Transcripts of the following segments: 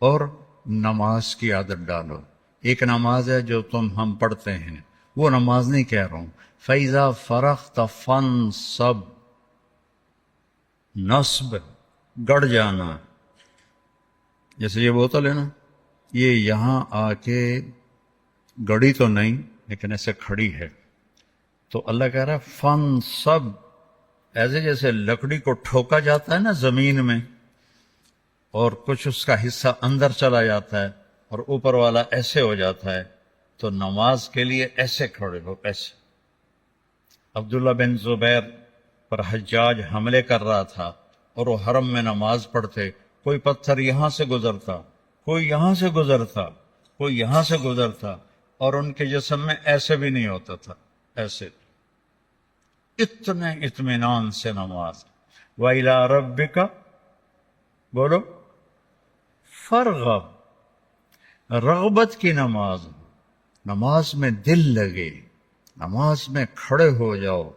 اور نماز کی عادت ڈالو. ایک نماز ہے جو ہم پڑھتے ہیں، وہ نماز نہیں کہہ رہا ہوں. فَإِذَا فَرَغْتَ فَانْصَبْ، نصب گڑ جانا. جیسے یہ بوتل ہے نا، یہ یہاں آ کے گڑی تو نہیں لیکن ایسے کھڑی ہے، تو اللہ کہہ رہا ہے فَانْصَبْ، ایسے جیسے لکڑی کو ٹھوکا جاتا ہے نا زمین میں، اور کچھ اس کا حصہ اندر چلا جاتا ہے اور اوپر والا ایسے ہو جاتا ہے، تو نماز کے لیے ایسے کھڑے ہو، ایسے. عبداللہ بن زبیر پر حجاج حملے کر رہا تھا اور وہ حرم میں نماز پڑھتے، کوئی پتھر یہاں سے گزرتا، کوئی یہاں سے گزرتا، کوئی یہاں سے گزرتا، اور ان کے جسم میں ایسے بھی نہیں ہوتا تھا، ایسے. اتنے اطمینان سے نماز. وَإِلَىٰ رَبِّكَ، بولو، فرغب، رغبت کی نماز. نماز میں دل لگے، نماز میں کھڑے ہو جاؤ،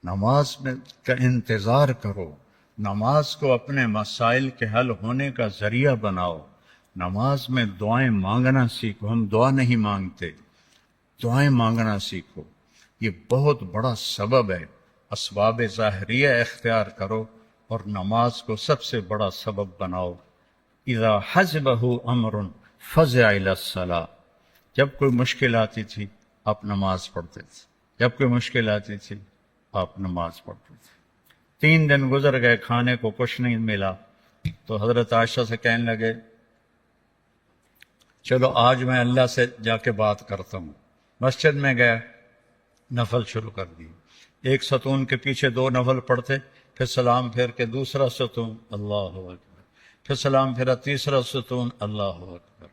نماز میں کا انتظار کرو، نماز کو اپنے مسائل کے حل ہونے کا ذریعہ بناؤ. نماز میں دعائیں مانگنا سیکھو. ہم دعا نہیں مانگتے، دعائیں مانگنا سیکھو. یہ بہت بڑا سبب ہے. اسباب ظاہریہ اختیار کرو اور نماز کو سب سے بڑا سبب بناؤ. اذا حزبہ امر فزع الی الصلاۃ، جب کوئی مشکل آتی تھی آپ نماز پڑھتے تھے، جب کوئی مشکل آتی تھی آپ نماز پڑھتے تھے. 3 دن گزر گئے، کھانے کو کچھ نہیں ملا، تو حضرت عائشہ سے کہنے لگے چلو آج میں اللہ سے جا کے بات کرتا ہوں. مسجد میں گیا، نفل شروع کر دی. ایک ستون کے پیچھے 2 نفل پڑھتے، پھر سلام پھیر کے دوسرا ستون، اللہ اکبر، پھر سلام پھیرا تیسرا ستون، اللہ اکبر،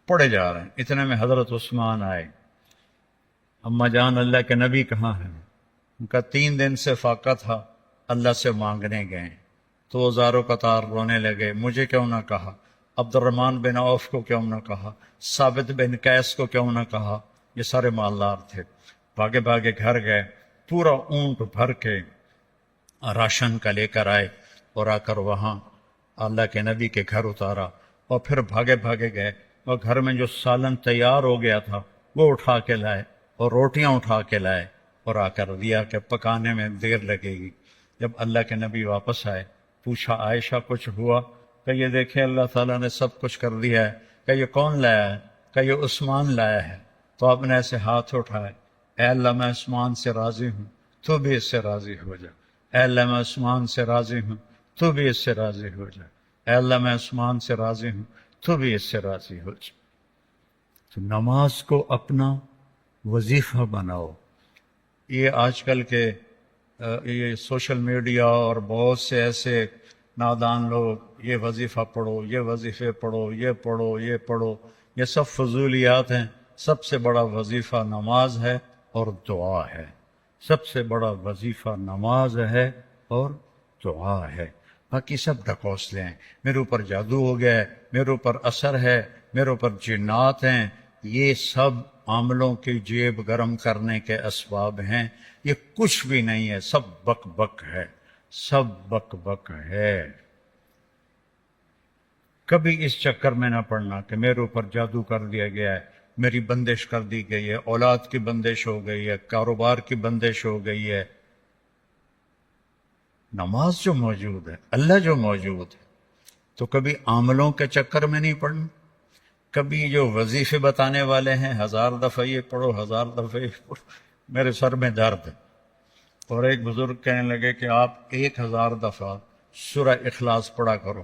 پڑھے جا رہے ہیں. اتنے میں حضرت عثمان آئے. اما جان اللہ کے نبی کہاں ہیں؟ ان کا 3 دن سے فاقہ تھا، اللہ سے مانگنے گئے. تو وہ زارو قطار رونے لگے، مجھے کیوں نہ کہا، عبد الرحمن بن عوف کو کیوں نہ کہا، ثابت بن قیس کو کیوں نہ کہا. یہ سارے مالدار تھے. بھاگے بھاگے گھر گئے، پورا اونٹ بھر کے راشن کا لے کر آئے اور آ کر وہاں اللہ کے نبی کے گھر اتارا. اور پھر بھاگے بھاگے گئے اور گھر میں جو سالن تیار ہو گیا تھا وہ اٹھا کے لائے اور روٹیاں اٹھا کے لائے اور آ کر دیا کہ پکانے میں دیر لگے گی. جب اللہ کے نبی واپس آئے، پوچھا عائشہ کچھ ہوا؟ کہ یہ دیکھیں اللہ تعالیٰ نے سب کچھ کر دیا ہے. کہ یہ کون لایا ہے؟ کہ یہ عثمان لایا ہے. تو آپ نے ایسے ہاتھ اٹھائے، اے اللہ میں عثمان سے راضی ہوں، تو بھی اس سے راضی ہو جا. اے اللہ میں عثمان سے راضی ہوں، تو بھی اس سے راضی ہو جا. اے اللہ میں عثمان سے راضی ہوں، تو بھی اس سے راضی ہو جا. تو نماز کو اپنا وظیفہ بناؤ. یہ آج کل کے یہ سوشل میڈیا اور بہت سے ایسے نادان لوگ، یہ وظیفہ پڑھو، یہ وظیفے پڑھو، یہ پڑھو، یہ پڑھو، یہ سب فضولیات ہیں. سب سے بڑا وظیفہ نماز ہے اور دعا ہے. سب سے بڑا وظیفہ نماز ہے اور دعا ہے. باقی سب ڈھکوسلے ہیں. میرے اوپر جادو ہو گیا ہے، میرے اوپر اثر ہے، میرے اوپر جنات ہیں. یہ سب عاملوں کی جیب گرم کرنے کے اسباب ہیں. یہ کچھ بھی نہیں ہے، سب بک بک ہے، سب بک بک ہے. کبھی اس چکر میں نہ پڑنا کہ میرے اوپر جادو کر دیا گیا ہے، میری بندش کر دی گئی ہے، اولاد کی بندش ہو گئی ہے، کاروبار کی بندش ہو گئی ہے. نماز جو موجود ہے، اللہ جو موجود ہے، تو کبھی عاملوں کے چکر میں نہیں پڑنا. کبھی جو وظیفے بتانے والے ہیں 1000 دفعہ یہ پڑھو، 1000 دفعہ یہ پڑھو، میرے سر میں درد ہے. اور ایک بزرگ کہنے لگے کہ آپ 1000 دفعہ سورہ اخلاص پڑھا کرو.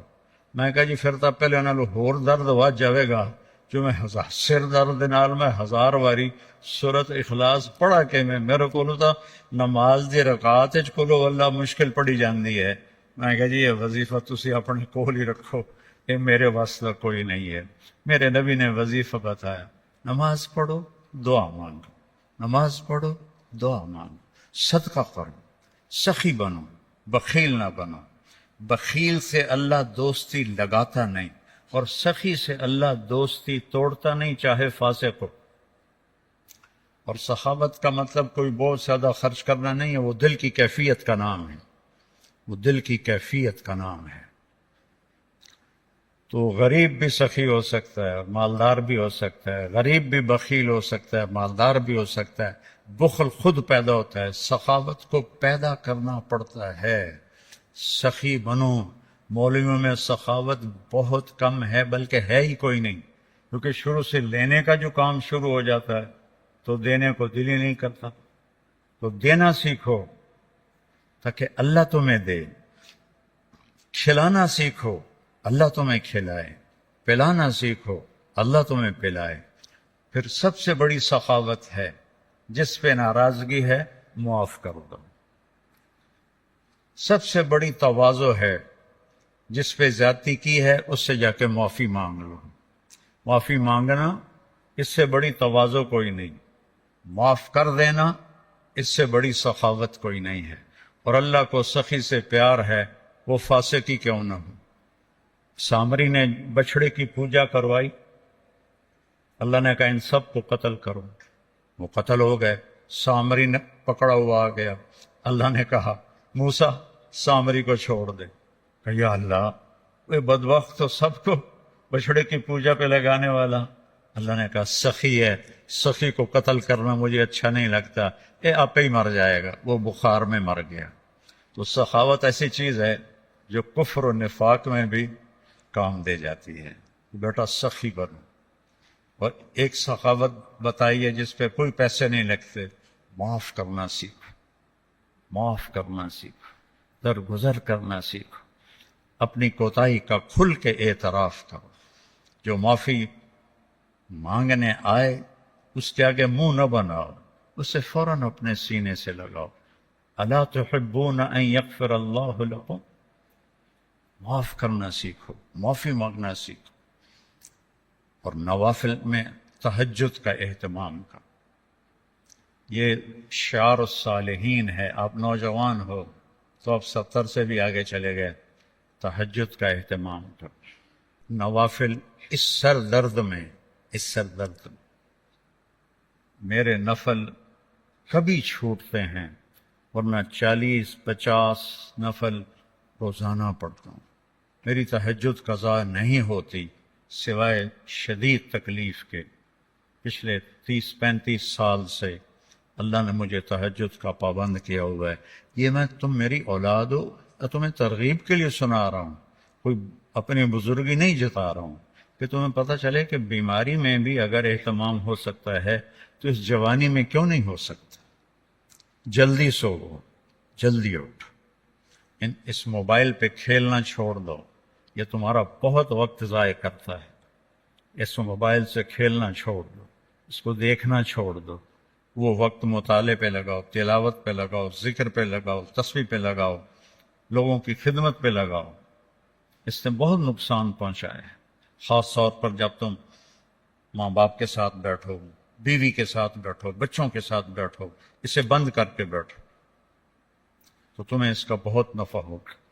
میں کہا جی پھر تو پہلے نالوں ہور درد وا جاوے گا جو میں سر درد نال میں 1000 واری سورۃ اخلاص پڑھا کے میرے کو تو نماز دی رکعت وچ کولو اللہ مشکل پڑی جاندی ہے. میں کہا جی یہ وظیفہ تسی اپنے کول ہی رکھو، یہ میرے واسطہ کوئی نہیں ہے. میرے نبی نے وظیفہ بتایا، نماز پڑھو دعا مانگو، نماز پڑھو دعا مانگو، صدقہ کرو، سخی بنو، بخیل نہ بنو. بخیل سے اللہ دوستی لگاتا نہیں اور سخی سے اللہ دوستی توڑتا نہیں، چاہے فاسق ہو. اور سخاوت کا مطلب کوئی بہت زیادہ خرچ کرنا نہیں ہے، وہ دل کی کیفیت کا نام ہے، وہ دل کی کیفیت کا نام ہے. تو غریب بھی سخی ہو سکتا ہے اور مالدار بھی ہو سکتا ہے، غریب بھی بخیل ہو سکتا ہے، مالدار بھی ہو سکتا ہے، بخل خود پیدا ہوتا ہے، سخاوت کو پیدا کرنا پڑتا ہے۔ سخی بنو۔ مولویوں میں سخاوت بہت کم ہے، بلکہ ہے ہی کوئی نہیں، کیونکہ شروع سے لینے کا جو کام شروع ہو جاتا ہے تو دینے کو دل ہی نہیں کرتا۔ تو دینا سیکھو تاکہ اللہ تمہیں دے، کھلانا سیکھو اللہ تمہیں کھلائے، پلانا سیکھو اللہ تمہیں پلائے۔ پھر سب سے بڑی سخاوت ہے جس پہ ناراضگی ہے معاف کر دو۔ سب سے بڑی تواضع ہے جس پہ زیادتی کی ہے اس سے جا کے معافی مانگ لو۔ معافی مانگنا اس سے بڑی تواضع کوئی نہیں، معاف کر دینا اس سے بڑی سخاوت کوئی نہیں ہے۔ اور اللہ کو سخی سے پیار ہے، وہ فاسقی کیوں نہ ہو۔ سامری نے بچھڑے کی پوجا کروائی، اللہ نے کہا ان سب کو قتل کرو، وہ قتل ہو گئے۔ سامری نے پکڑا ہوا آ گیا، اللہ نے کہا موسیٰ سامری کو چھوڑ دے۔ کہ یا اللہ وہ بدبخت تو سب کو بچھڑے کی پوجا پہ لگانے والا۔ اللہ نے کہا سخی ہے، سخی کو قتل کرنا مجھے اچھا نہیں لگتا، آپ ہی مر جائے گا۔ وہ بخار میں مر گیا۔ تو سخاوت ایسی چیز ہے جو کفر و نفاق میں بھی کام دے جاتی ہے۔ بیٹا سخی بنو۔ اور ایک سخاوت بتائیے جس پہ کوئی پیسے نہیں لگتے، معاف کرنا سیکھو، معاف کرنا سیکھو، درگزر کرنا سیکھو، اپنی کوتاہی کا کھل کے اعتراف کرو۔ جو معافی مانگنے آئے اس کے آگے منہ نہ بناؤ، اسے فوراً اپنے سینے سے لگاؤ۔ الا تحبون ان یغفر اللہ لکم۔ معاف کرنا سیکھو، معافی مانگنا سیکھو۔ اور نوافل میں تہجد کا اہتمام کرو۔ یہ شعار الصالحین ہے۔ آپ نوجوان ہو تو آپ 70 سے بھی آگے چلے گئے۔ تہجد کا اہتمام کرو۔ نوافل اس سر درد میں، اس سر درد میں میرے نفل کبھی چھوٹتے ہیں، ورنہ 40-50 نفل روزانہ پڑھتا ہوں۔ میری تہجد قضا نہیں ہوتی سوائے شدید تکلیف کے۔ پچھلے 30-35 سال سے اللہ نے مجھے تہجد کا پابند کیا ہوا ہے۔ یہ میں تم میری اولاد ہو، تمہیں ترغیب کے لیے سنا رہا ہوں، کوئی اپنی بزرگی نہیں جتا رہا ہوں، کہ تمہیں پتہ چلے کہ بیماری میں بھی اگر اہتمام ہو سکتا ہے تو اس جوانی میں کیوں نہیں ہو سکتا۔ جلدی سو، جلدی اٹھ، اس موبائل پہ کھیلنا چھوڑ دو، یہ تمہارا بہت وقت ضائع کرتا ہے۔ اس موبائل سے کھیلنا چھوڑ دو، اس کو دیکھنا چھوڑ دو، وہ وقت مطالعے پہ لگاؤ، تلاوت پہ لگاؤ، ذکر پہ لگاؤ، تسبیح پہ لگاؤ، لوگوں کی خدمت پہ لگاؤ۔ اس نے بہت نقصان پہنچا ہے، خاص طور پر جب تم ماں باپ کے ساتھ بیٹھو، بیوی کے ساتھ بیٹھو، بچوں کے ساتھ بیٹھو، اسے بند کر کے بیٹھو تو تمہیں اس کا بہت نفع ہوگا۔